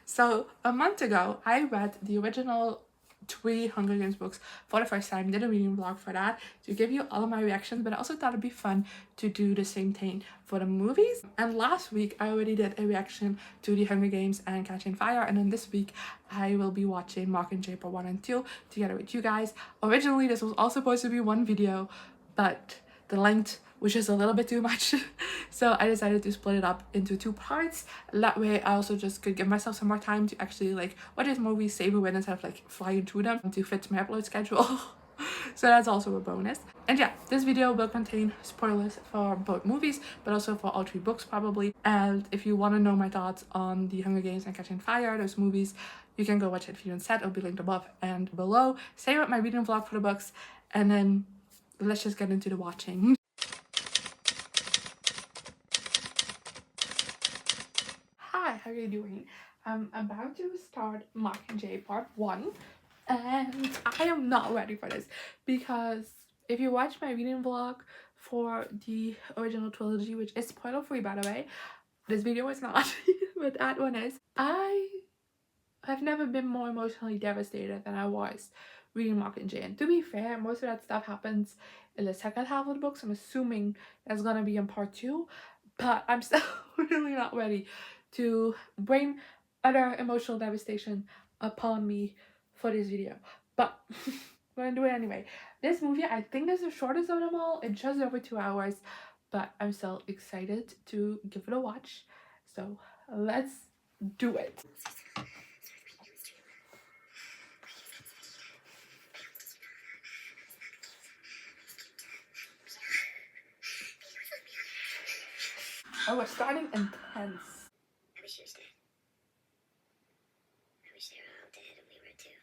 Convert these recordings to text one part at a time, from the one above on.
So a month ago, I read the original 3 Hunger Games books for the first time, did a reading vlog for that to give you all of my reactions, but I also thought it'd be fun to do the same thing for the movies. And last week I already did a reaction to the Hunger Games and Catching Fire, and then this week I will be watching Mockingjay Part 1 and 2 together with you guys. Originally this was all supposed to be one video, but the length was just a little bit too much so I decided to split it up into 2 parts. That way I also just could give myself some more time to actually like watch this movie, savor it instead of like flying through them to fit my upload schedule. So that's also a bonus. And yeah, this video will contain spoilers for both movies, but also for all 3 books probably. And if you want to know my thoughts on the Hunger Games and Catching Fire, those movies, you can go watch that video instead. It'll be linked above and below. Same with my reading vlog for the books, and then let's just get into the watching. Hi, how are you doing? I'm about to start Mockingjay Part 1, and I am not ready for this because if you watch my reading vlog for the original trilogy, which is spoiler free by the way, this video is not, but that one is, I have never been more emotionally devastated than I was reading Mockingjay. And to be fair, most of that stuff happens in the second half of the book, so I'm assuming that's gonna be in part 2, but I'm still really not ready to bring utter emotional devastation upon me for this video. But we're gonna do it anyway. This movie, I think, is the shortest of them all. It's just over 2 hours, but I'm still excited to give it a watch. So let's do it. Oh, we're starting intense. I wish you was dead. I wish they were all dead and we were too.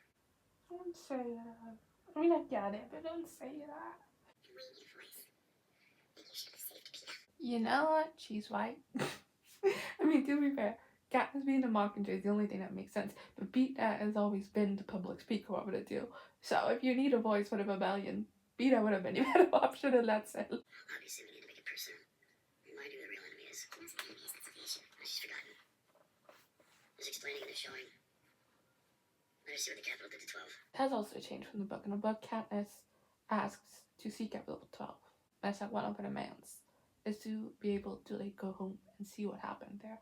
Don't say that. I mean, I get it, but don't say that. And when your voice, then you should have saved Peter. You know what? She's right. I mean, to be fair, Katniss being the Mockingjay is the only thing that makes sense, but Peeta has always been the public speaker of the two. So if you need a voice for the rebellion, Peeta would have been the better option in that sense. Obviously, we need to make it personal. Remind you who the real enemy is. Who's the enemy? That's the issue. Oh, she's forgotten. Just explaining and showing. Let us see what the Capitol did to 12. That's also changed from the book. In the book, Katniss asks to see Capital 12. That's like one of her demands, is to be able to like go home and see what happened there.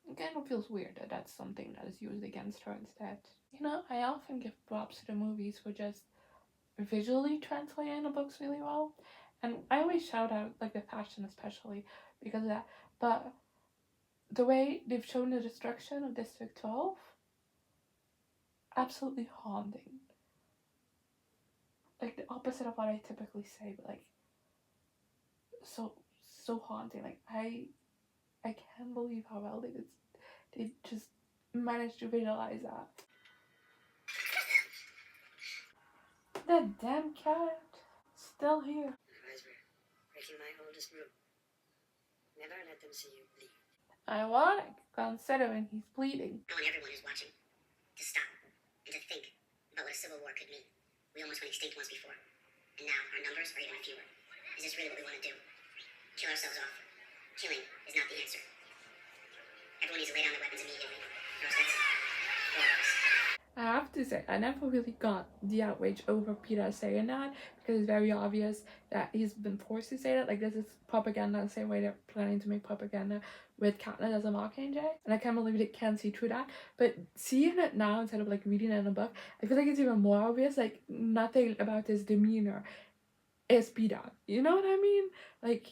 It kind of feels weird that that's something that is used against her instead. You know, I often give props to the movies for just visually translating the books really well. And I always shout out like the fashion especially because of that. But the way they've shown the destruction of District 12, absolutely haunting. Like the opposite of what I typically say, but like so haunting. Like I can't believe how well they just managed to visualize that. That damn cat still here. My eyes were breaking my oldest room. Never let them see you bleed. Ironic, considering he's bleeding. I want everyone who's watching to stop and to think about what a civil war could mean. We almost went extinct once before, and now our numbers are even fewer. Is this really what we want to do? Kill ourselves off. Killing is not the answer. Everyone needs to lay down their weapons immediately. No, that's all of us. I have to say, I never really got the outrage over Peter saying that because it's very obvious that he's been forced to say that. Like, this is propaganda the same way they're planning to make propaganda with Katniss as a Mockingjay. And I can't believe they can't see through that. But seeing it now instead of like reading it in a book, I feel like it's even more obvious. Like, nothing about his demeanor is Peter. You know what I mean? Like,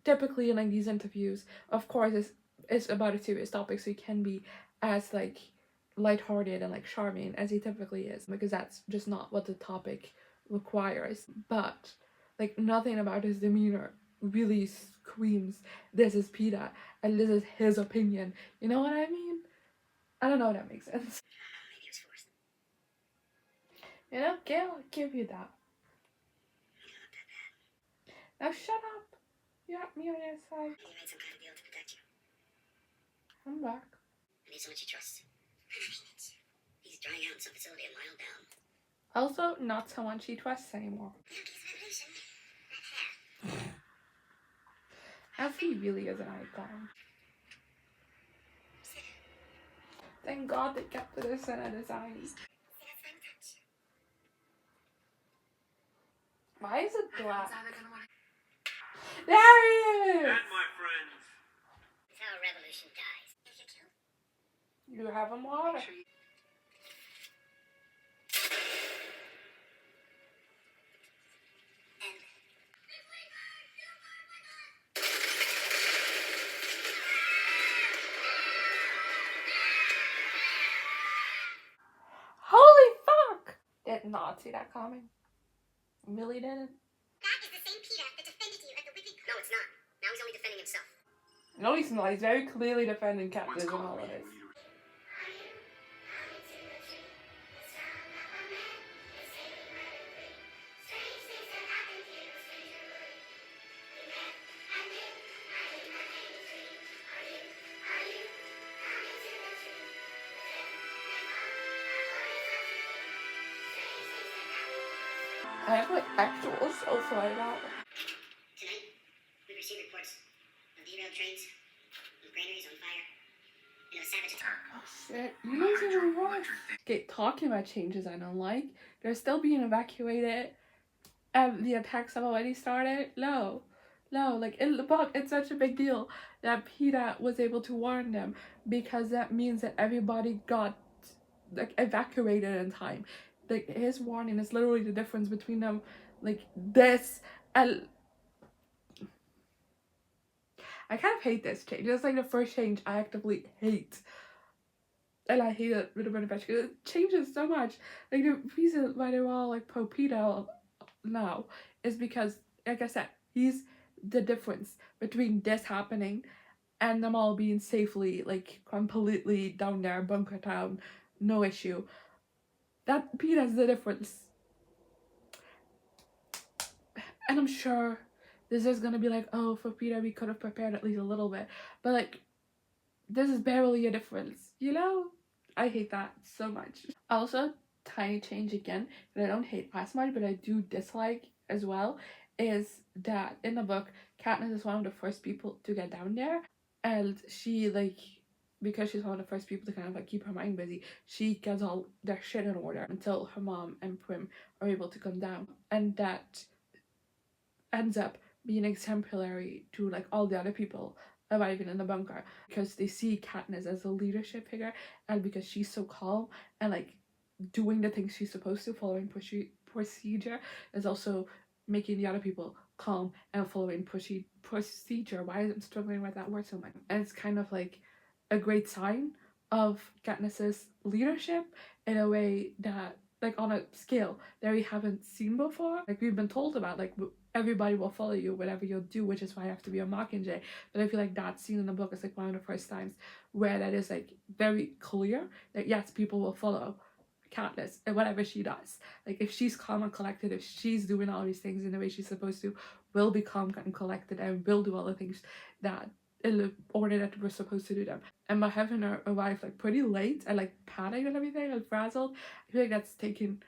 typically in like these interviews, of course, it's about a serious topic, so he can be as like lighthearted and like charming as he typically is, because that's just not what the topic requires. But like nothing about his demeanor really screams this is Peter and this is his opinion. You know what I mean? I don't know if that makes sense. Maybe it was forced. You know, Gail, I'll give you that. Now shut up. You have me on your side. And he made some kind of deal to protect you. I'm back. I need someone she trusts. He's drying out in some facility a mile down. Also, not someone she trusts anymore. As he really is an icon. Thank God they kept this in a design. Why is it black? There he is! That, my friends, It's how a revolution dies. You have him water. Holy fuck! Did not see that coming. Really didn't. That is the same Peter that defended you at the Whipping Post. No, it's not. Now he's only defending himself. No, he's not. He's very clearly defending Katniss and all of this. I have like actual self right now. Tonight, we received reports of derailed trains, of granaries on fire, and of a savage attack. Oh shit, you don't even watch. Okay, talking about changes I don't like. They're still being evacuated. The attacks have already started. No, like in the book, it's such a big deal that Peeta was able to warn them because that means that everybody got like evacuated in time. Like his warning is literally the difference between them, like this and I kind of hate this change. It's like the first change I actively hate. And I hate it with a bit because it changes so much. Like the reason why they're all like pro Peeta now is because, like I said, he's the difference between this happening and them all being safely like completely down there, bunker town, no issue. That Peeta's the difference. And I'm sure this is gonna be like, oh, for Peeta we could have prepared at least a little bit. But like, this is barely a difference, you know? I hate that so much. Also, tiny change again that I don't hate as much, but I do dislike as well, is that in the book, Katniss is one of the first people to get down there. And she, like, because she's one of the first people to kind of like keep her mind busy, she gets all their shit in order until her mom and Prim are able to come down. And that ends up being exemplary to like all the other people arriving in the bunker because they see Katniss as a leadership figure, and because she's so calm and like doing the things she's supposed to, following procedure, is also making the other people calm and following procedure. Why am I struggling with that word so much? And it's kind of like a great sign of Katniss's leadership in a way that, like, on a scale that we haven't seen before. Like, we've been told about, like, everybody will follow you whatever you'll do, which is why I have to be a Mockingjay. But I feel like that scene in the book is like one of the first times where that is like very clear that yes, people will follow Katniss and whatever she does. Like, if she's calm and collected, if she's doing all these things in the way she's supposed to, will be calm and collected and will do all the things that in the order that we're supposed to do them. And by having her arrive like pretty late and like panicked and everything and frazzled, I feel like that's taken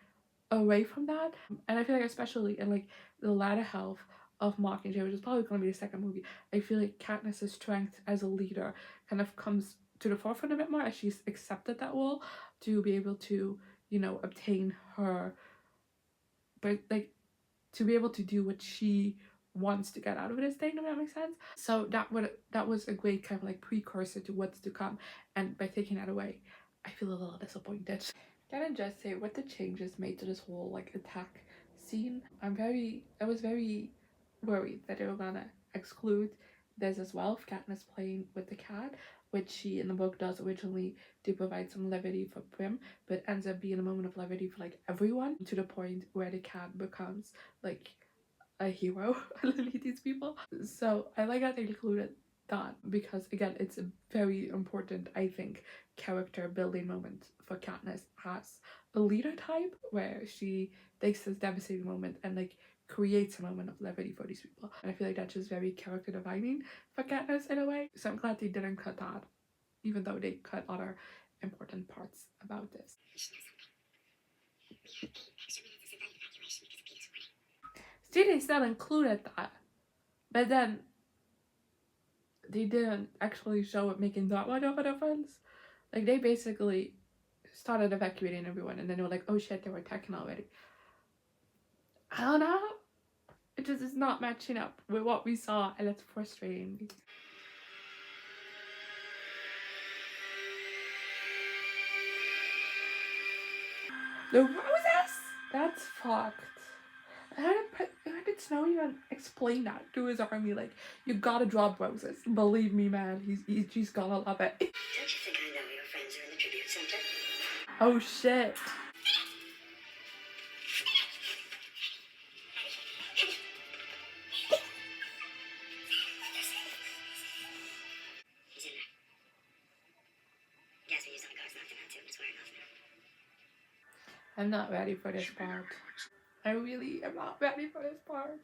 away from that. And I feel like especially in like the latter half of Mockingjay, which is probably going to be the second movie, I feel like Katniss's strength as a leader kind of comes to the forefront a bit more as she's accepted that role to be able to, you know, obtain her, but like to be able to do what she wants to get out of this thing, if that makes sense. So that was a great kind of like precursor to what's to come, and by taking that away, I feel a little disappointed. Can I just say what the changes made to this whole like attack scene? I was very worried that they were gonna exclude this as well, Katniss playing with the cat, which she in the book does originally to provide some levity for Prim, but ends up being a moment of levity for like everyone, to the point where the cat becomes like a hero underneath these people. So I like that they included that because again, it's a very important, I think, character building moment for Katniss as a leader type, where she takes this devastating moment and like creates a moment of levity for these people. And I feel like that's just very character defining for Katniss in a way. So I'm glad they didn't cut that, even though they cut other important parts about this. You should know something. We have 8 extra minutes of civilian evacuation because of Peter's warning. See, they still included that, but then they didn't actually show it making that much of a difference. Like, they basically started evacuating everyone, and then they were like, oh shit, they were attacking already. I don't know. It just is not matching up with what we saw, and it's frustrating me. The roses? That's fucked. How did Snow even explain that to his army? Like, you gotta drop roses. Believe me, man, he's gonna love it. Don't you think I know your friends are in the tribute center? Oh shit. He's in there. Gas we used on the guards knocked him out too. It's wearing off now. I'm not ready for this part. I really am not ready for this part.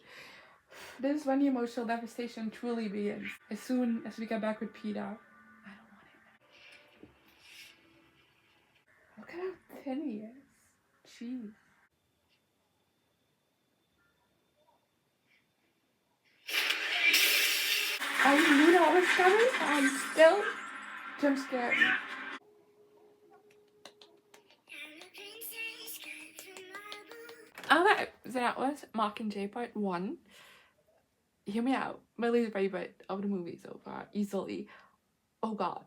This is when the emotional devastation truly begins. As soon as we get back with Peter. I don't want it. Look at how thin he is. Jeez. I knew that was coming, and still jump scared me. Okay, so that was Mockingjay Part 1. Hear me out. My least favorite of the movie so far, easily. Oh god.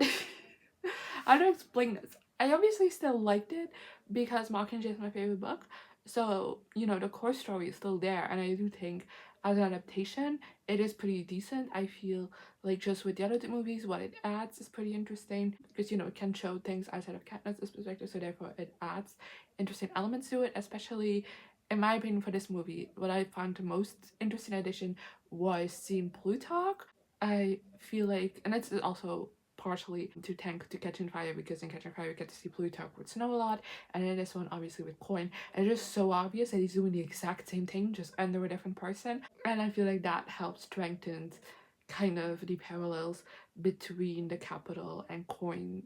How do I explain this? I obviously still liked it because Mockingjay is my favorite book. So, you know, the core story is still there, and I do think as an adaptation, it is pretty decent. I feel like just with the other two movies, what it adds is pretty interesting because, you know, it can show things outside of Katniss's perspective, so therefore it adds interesting elements to it, especially in my opinion for this movie. What I found the most interesting addition was seeing Plutarch. I feel like, and it's also partially to thank to Catching Fire, because in Catching Fire we get to see Plutarch with Snow a lot, and in this one obviously with Coin, and it's just so obvious that he's doing the exact same thing just under a different person, and I feel like that helps strengthen kind of the parallels between the Capital and Coin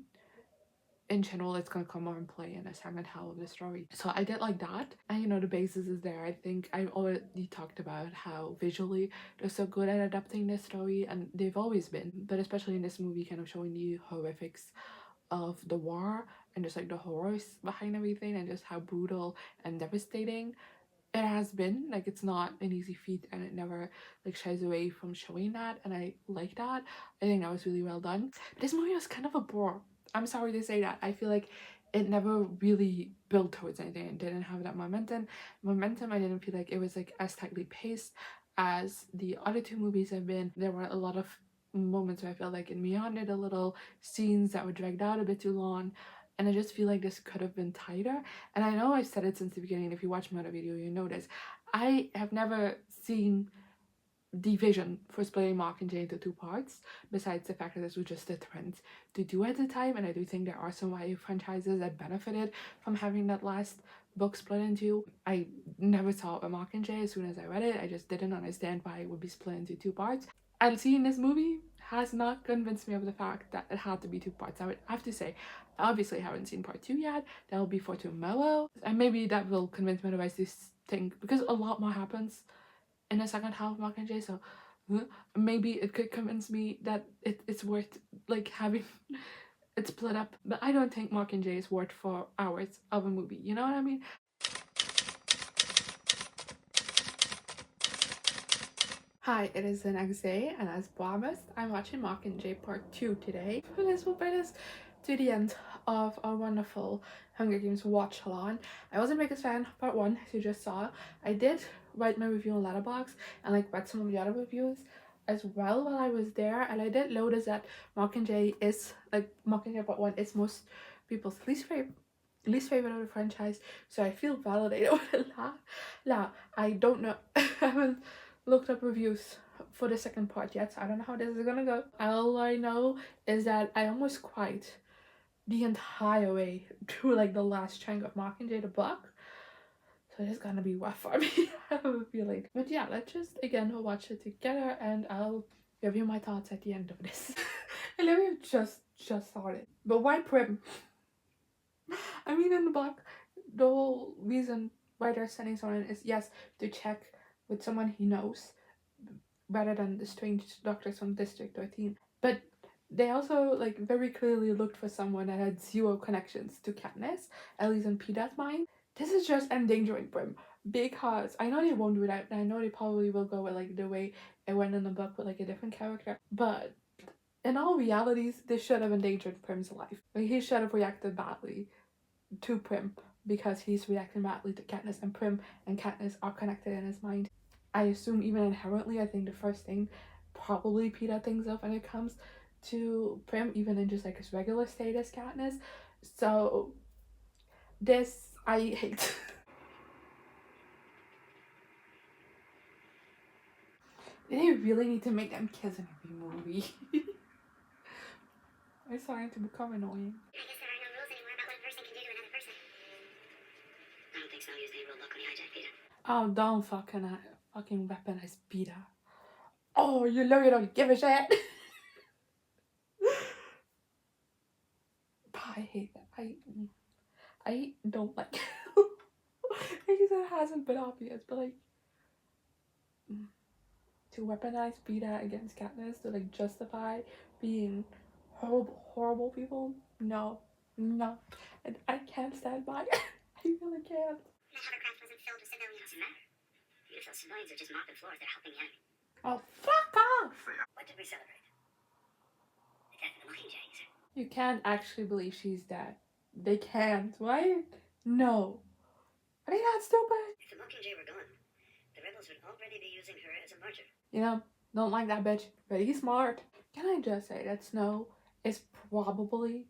in general. It's gonna come more in play in the second half of the story. So I did like that. And you know, the basis is there. I think I already talked about how visually they're so good at adapting this story, and they've always been, but especially in this movie, kind of showing the horrifics of the war and just like the horrors behind everything, and just how brutal and devastating it has been. Like, it's not an easy feat, and it never like shies away from showing that, and I like that. I think that was really well done. But this movie was kind of a bore. I'm sorry to say that. I feel like it never really built towards anything. It didn't have that momentum. I didn't feel like it was like as tightly paced as the other two movies have been. There were a lot of moments where I felt like it meandered a little, scenes that were dragged out a bit too long, and I just feel like this could have been tighter. And I know I've said it since the beginning. If you watch my other video, you know this. I have never seen the vision for splitting Mockingjay into two parts, besides the fact that this was just a trend to do at the time, and I do think there are some YA franchises that benefited from having that last book split into. I never saw a Mockingjay. As soon as I read it, I just didn't understand why it would be split into two parts. And seeing this movie has not convinced me of the fact that it had to be two parts. I would have to say, obviously I haven't seen part 2 yet. That will be for tomorrow, and maybe that will convince me otherwise to think, because a lot more happens in the second half of Mockingjay, so maybe it could convince me that it's worth like having it split up. But I don't think Mockingjay is worth 4 hours of a movie, you know what I mean? Hi, it is the next day, and as promised, I'm watching Mockingjay Part 2 today. This will bring us to the end of our wonderful Hunger Games watch along. I wasn't the biggest fan of Part 1, as you just saw. I did write my review on Letterboxd and like read some of the other reviews as well while I was there, and I did notice that Mockingjay Part 1 is most people's least favorite of the franchise, so I feel validated with that. Now, I don't know, I haven't looked up reviews for the second part yet, so I don't know how this is gonna go. All I know is that I almost cried the entire way through like the last chunk of Mockingjay the book, so it's gonna be rough for me. I have a feeling. But yeah, let's just again watch it together, and I'll give you my thoughts at the end of this. I literally just started. But why Prim? I mean, in the book, the whole reason why they're sending someone is, yes, to check with someone he knows, rather than the strange doctors from District 13. But They also like very clearly looked for someone that had zero connections to Katniss, at least in Peeta's mind. This is just endangering Prim because I know they won't do that, and I know they probably will go with like the way it went in the book with like a different character. But in all realities, this should have endangered Prim's life. Like he should have reacted badly to Prim because he's reacting badly to Katniss, and Prim and Katniss are connected in his mind. I assume even inherently, I think the first thing probably Peeta thinks of when it comes to Prim, even in just like his regular state as Katniss. So this I hate. They really need to make them kiss in every movie. It's starting to become annoying. I guess there are no rules anymore about what a person can do to another person. I don't think Snow used any rule book when he hijacked Peeta. Oh, don't fucking weaponize Peeta. Oh, you know you don't give a shit. I hate that. I don't like it. I guess it hasn't been obvious, but like to weaponize Peeta against Katniss to like justify being horrible people. No, no, and I can't stand by it. I really can't. That hovercraft wasn't filled with civilians. Doesn't matter. Even if those civilians are just mopping floors, they're helping the enemy. Oh, fuck off! What did we celebrate? The death of the Mockingjay, you said. You can't actually believe she's dead. They can't, right? No. Are they that stupid? If the Mockingjay were gone, the rebels would already be using her as a martyr. You know, don't like that bitch, but he's smart. Can I just say that Snow is probably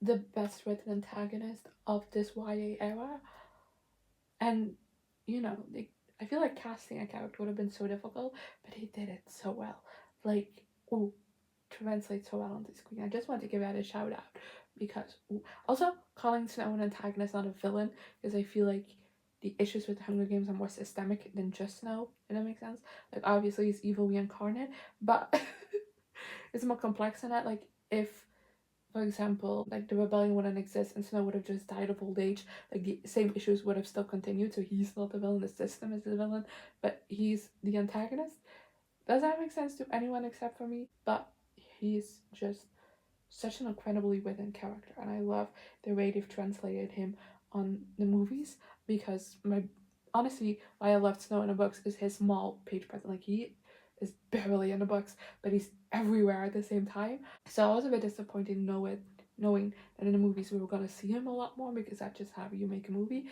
the best written antagonist of this YA era? And, you know, I feel like casting a character would have been so difficult, but he did it so well. Like, ooh, translates so well on the screen. I just want to give that a shout out because also calling Snow an antagonist, not a villain, because I feel like the issues with the Hunger Games are more systemic than just Snow, if that makes sense. Like obviously he's evil reincarnate, but it's more complex than that. Like if, for example, like the rebellion wouldn't exist and Snow would have just died of old age, like the same issues would have still continued. So he's not the villain, the system is the villain, but he's the antagonist. Does that make sense to anyone except for me? But he's just such an incredibly written character, and I love the way they've translated him on the movies because honestly why I loved Snow in the books is his small page presence. Like he is barely in the books, but he's everywhere at the same time. So I was a bit disappointed knowing that in the movies we were gonna see him a lot more because that's just how you make a movie.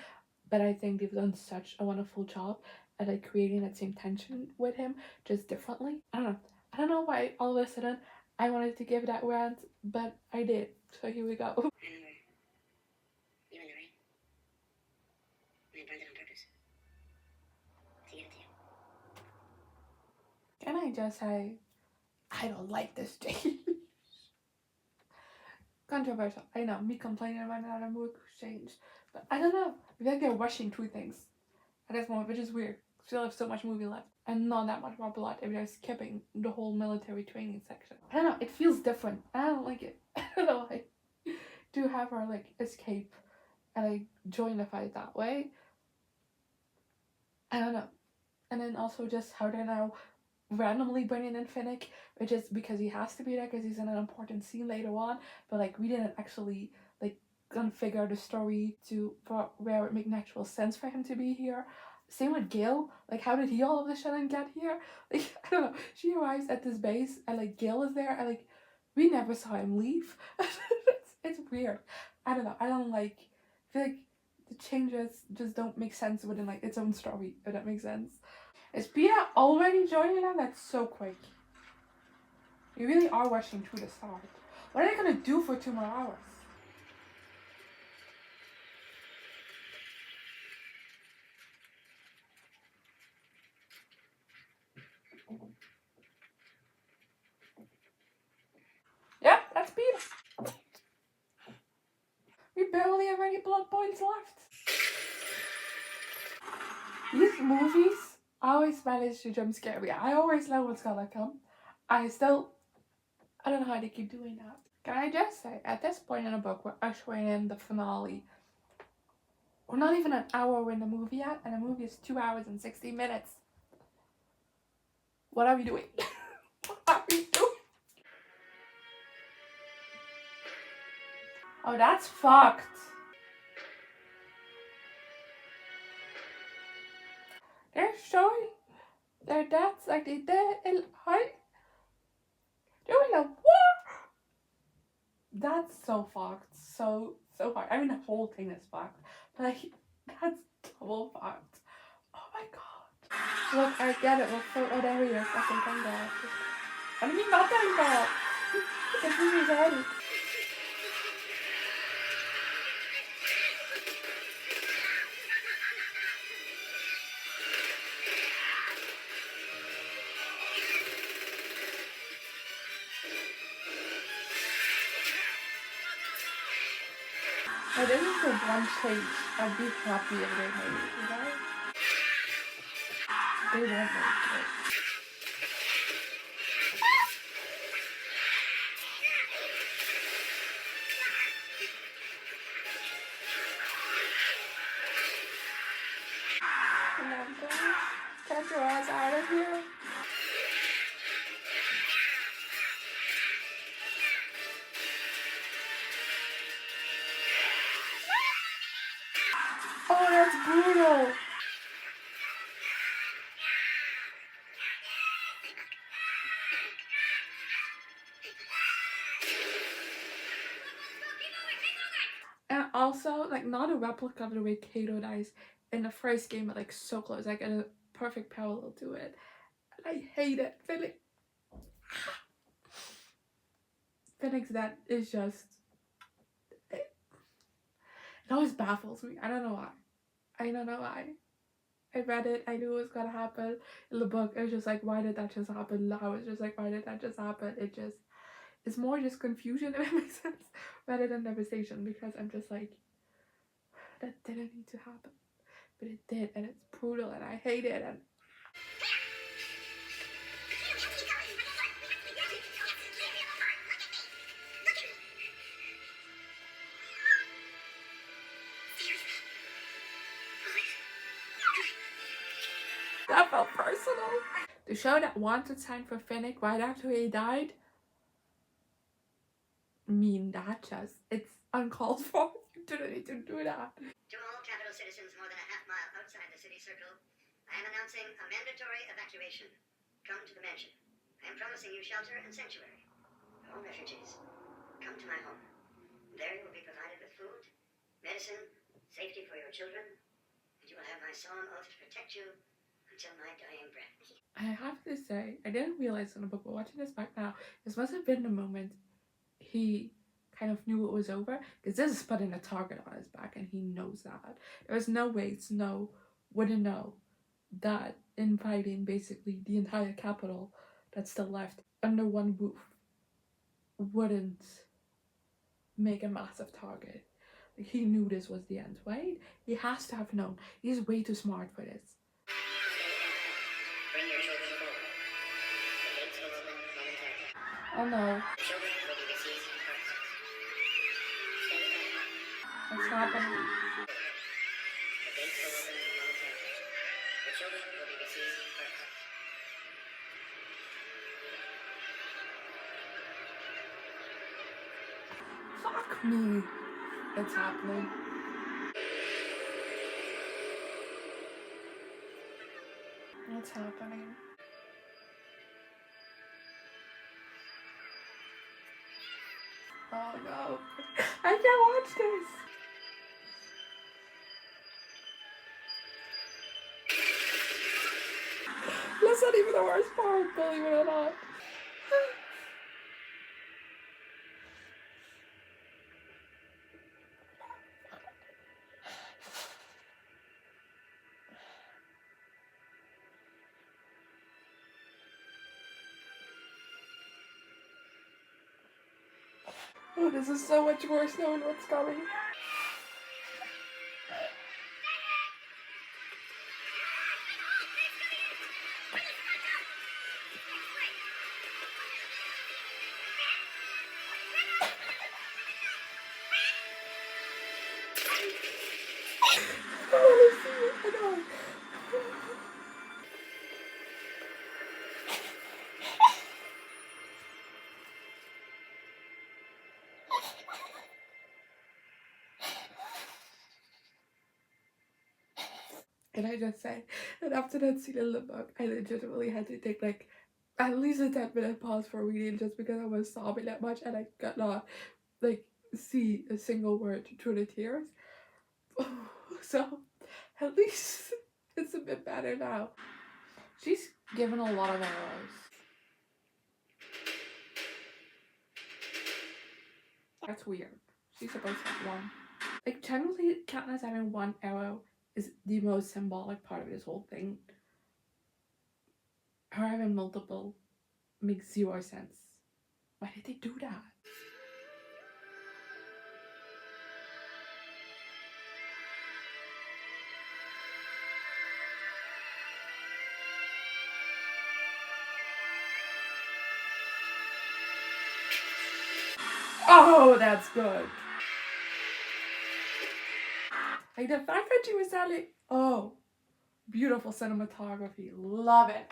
But I think they've done such a wonderful job at like creating that same tension with him just differently. I don't know why all of a sudden I wanted to give that rant, but I did. So here we go. I remember you in the rain. And I burned it on purpose. To give it to you. Can I just say, I don't like this change. Controversial. I know, me complaining about another movie change. But I don't know. I feel like they're rushing through things at this moment, which is weird. Still have so much movie left. And not that much more plot if they're skipping the whole military training section. I don't know, it feels different. I don't like it. I don't know why. To have her like escape and like join the fight that way. I don't know. And then also just how they're now randomly bringing in Finnick, which is because he has to be there because he's in an important scene later on, but like we didn't actually like configure the story for where it make natural sense for him to be here. Same with Gale, like how did he all of a sudden get here? Like I don't know, she arrives at this base and like Gale is there and like we never saw him leave. it's weird. I don't know, I feel like the changes just don't make sense within like its own story, if that makes sense. Is Peeta already joining them? That's so quick. You really are rushing through the start. What are they gonna do for 2 more hours? Yep, that's Peeta. We barely have any blood points left. These movies always manage to jump scare me. I always know what's gonna come. I don't know how they keep doing that. Can I just say, at this point in the book, we're ushering in the finale. We're not even an hour in the movie yet, and the movie is 2 hours and 60 minutes. What are we doing? What are we doing? Oh, that's fucked. They're showing their deaths like they did in high during the war. That's so fucked. So hard. I mean, the whole thing is fucked. But like, that's double fucked. Oh my god. Look, I get it. Look for whatever your fucking thing there. I mean, not that bad. This is already. I didn't for one change. I'd be happy if they made it, you know? They won't make it. Remember? Get your ass out of here. Oh, that's brutal. And also, like, not a replica of the way Kato dies in the first game, but like so close, like a perfect parallel to it. And I hate it. Phoenix that is just it always baffles me. I don't know why. I don't know why. I read it, I knew it was gonna happen in the book. It was just like, why did that just happen? I was just like, why did that just happen? It's more just confusion, if it makes sense, rather than devastation, because I'm just like, that didn't need to happen. But it did, and it's brutal, and I hate it, and that felt personal. The show that wanted sign for Finnick right after he died, I mean, that just, it's uncalled for. You didn't need to do that. To all capital citizens more than a half mile outside the city circle, I am announcing a mandatory evacuation. Come to the mansion. I am promising you shelter and sanctuary. All refugees, come to my home. There you will be provided with food, medicine, safety for your children, and you will have my solemn oath to protect you until my dying breath. I have to say, I didn't realize in the book, but watching this back now, this must have been the moment he kind of knew it was over, because this is putting a target on his back, and he knows that. There was no way Snow wouldn't know that inviting basically the entire capital that's still left under one roof wouldn't make a massive target. Like, he knew this was the end, right? He has to have known. He's way too smart for this. Bring your children forward. The gates will open momentarily. Oh no, Children will be received first. Stay back. what's happening? The gates will open momentarily. The children will be received first. Fuck me. It's happening. What's happening? Oh no. I can't watch this. That's not even the worst part, believe it or not. Oh, this is so much worse knowing what's coming. I know. And I just say that after that scene in the book, I legitimately had to take like at least a 10-minute pause for reading just because I was sobbing that much and I could not like see a single word through the tears. So at least it's a bit better now. She's given a lot of arrows. That's weird. She's supposed to have one. Like generally Katniss having one arrow is the most symbolic part of this whole thing. Her having multiple makes zero sense. Why did they do that? Oh, that's good. Like the fact that she was telling, oh, beautiful cinematography, love it.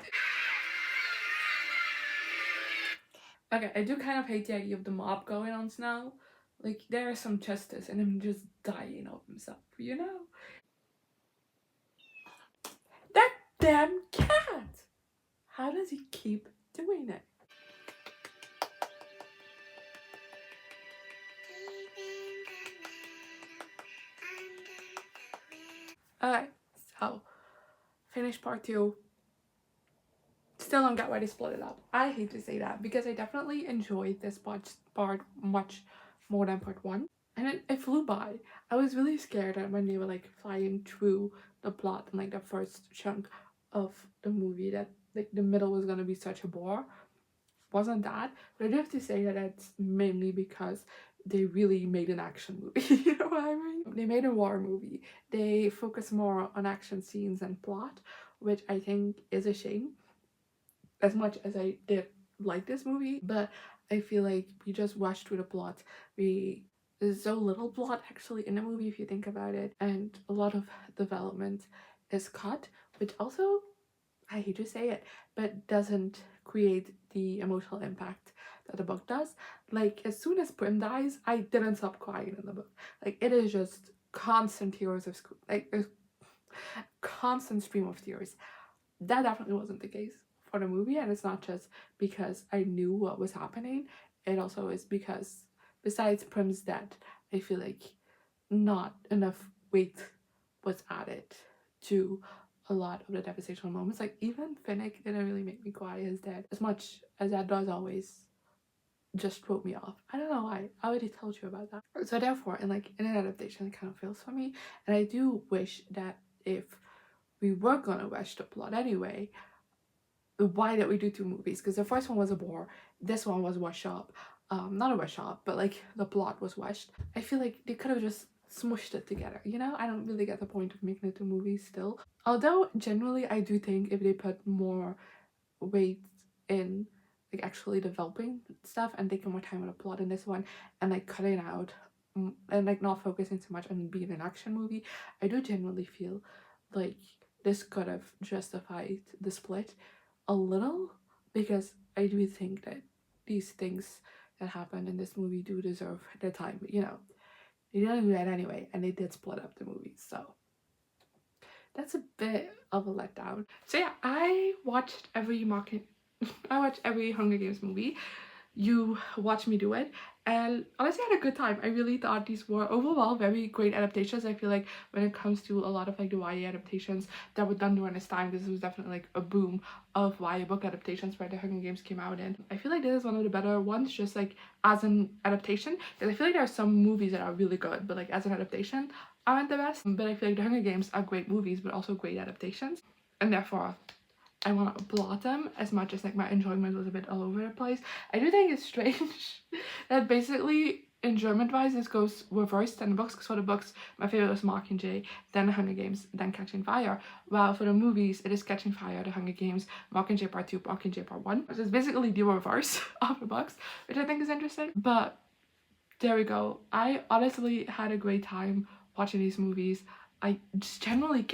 Okay, I do kind of hate the idea of the mob going on Snow. Like there is some justice in him just dying of himself, you know? That damn cat! How does he keep doing it? Alright, so finish part 2. Still don't get why they split it up. I hate to say that because I definitely enjoyed this part much more than part 1. And it flew by. I was really scared that when they were like flying through the plot and like the first chunk of the movie that like the middle was gonna be such a bore. Wasn't that? But I do have to say that it's mainly because they really made an action movie. You know what I mean? They made a war movie. They focus more on action scenes and plot, which I think is a shame. As much as I did like this movie, but I feel like we just rushed through the plot. There's so little plot actually in the movie if you think about it, and a lot of development is cut, which also, I hate to say it, but doesn't create the emotional impact that the book does. Like as soon as Prim dies, I didn't stop crying in the book. Like it is just constant tears of like a constant stream of tears. That definitely wasn't the case for the movie, and it's not just because I knew what was happening. It also is because besides Prim's death, I feel like not enough weight was added to a lot of the devastational moments. Like even Finnick didn't really make me cry his death as much as that does always just wrote me off. I don't know why. I already told you about that. So therefore, in an adaptation, it kind of fails for me. And I do wish that if we were gonna rush the plot anyway, why did we do 2 movies? Because the first one was a bore. This one was washed up. Not a wash up, but like the plot was washed. I feel like they could have just smushed it together, you know? I don't really get the point of making it 2 movies still. Although generally I do think if they put more weight in like actually developing stuff and taking more time on the plot in this one and like cutting out and like not focusing so much on being an action movie, I do genuinely feel like this could have justified the split a little, because I do think that these things that happened in this movie do deserve their time. But you know, they didn't do that anyway, and they did split up the movies, so that's a bit of a letdown. So yeah, I watched every Hunger Games movie. You watched me do it, and honestly I had a good time. I really thought these were overall very great adaptations. I feel like when it comes to a lot of like the YA adaptations that were done during this time, this was definitely like a boom of YA book adaptations where the Hunger Games came out in. I feel like this is one of the better ones just like as an adaptation, because I feel like there are some movies that are really good but like as an adaptation aren't the best. But I feel like the Hunger Games are great movies but also great adaptations, and therefore I want to applaud them as much as like my enjoyment was a bit all over the place. I do think it's strange that basically enjoyment wise this goes reversed in the books, because for the books my favorite was Mockingjay, then the Hunger Games, then Catching Fire, while for the movies it is Catching Fire, the Hunger Games, Mockingjay Part 2, Mockingjay Part 1, which is basically the reverse of the books, which I think is interesting. But there we go. I honestly had a great time watching these movies. I just generally,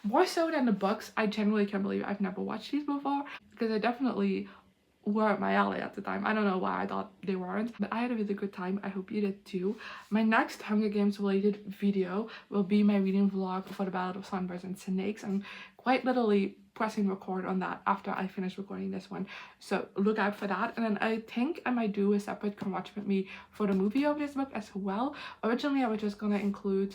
more so than the books, I genuinely can't believe I've never watched these before, because I definitely were my alley at the time. I don't know why I thought they weren't, but I had a really good time. I hope you did too. My next Hunger Games related video will be my reading vlog for the Ballad of Songbirds and Snakes. I'm quite literally pressing record on that after I finish recording this one, so look out for that. And then I think I might do a separate Come Watch With Me for the movie of this book as well. Originally I was just gonna include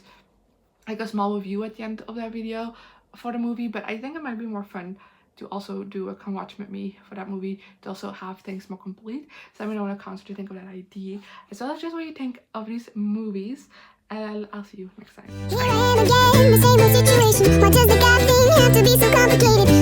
like a small review at the end of that video for the movie, but I think it might be more fun to also do a Come Watch With Me for that movie, to also have things more complete. So let me know in the comments what you think of that idea, as well as just what you think of these movies, and I'll see you next time. Here I am again, the same old situation. Why does the God thing have to be so complicated?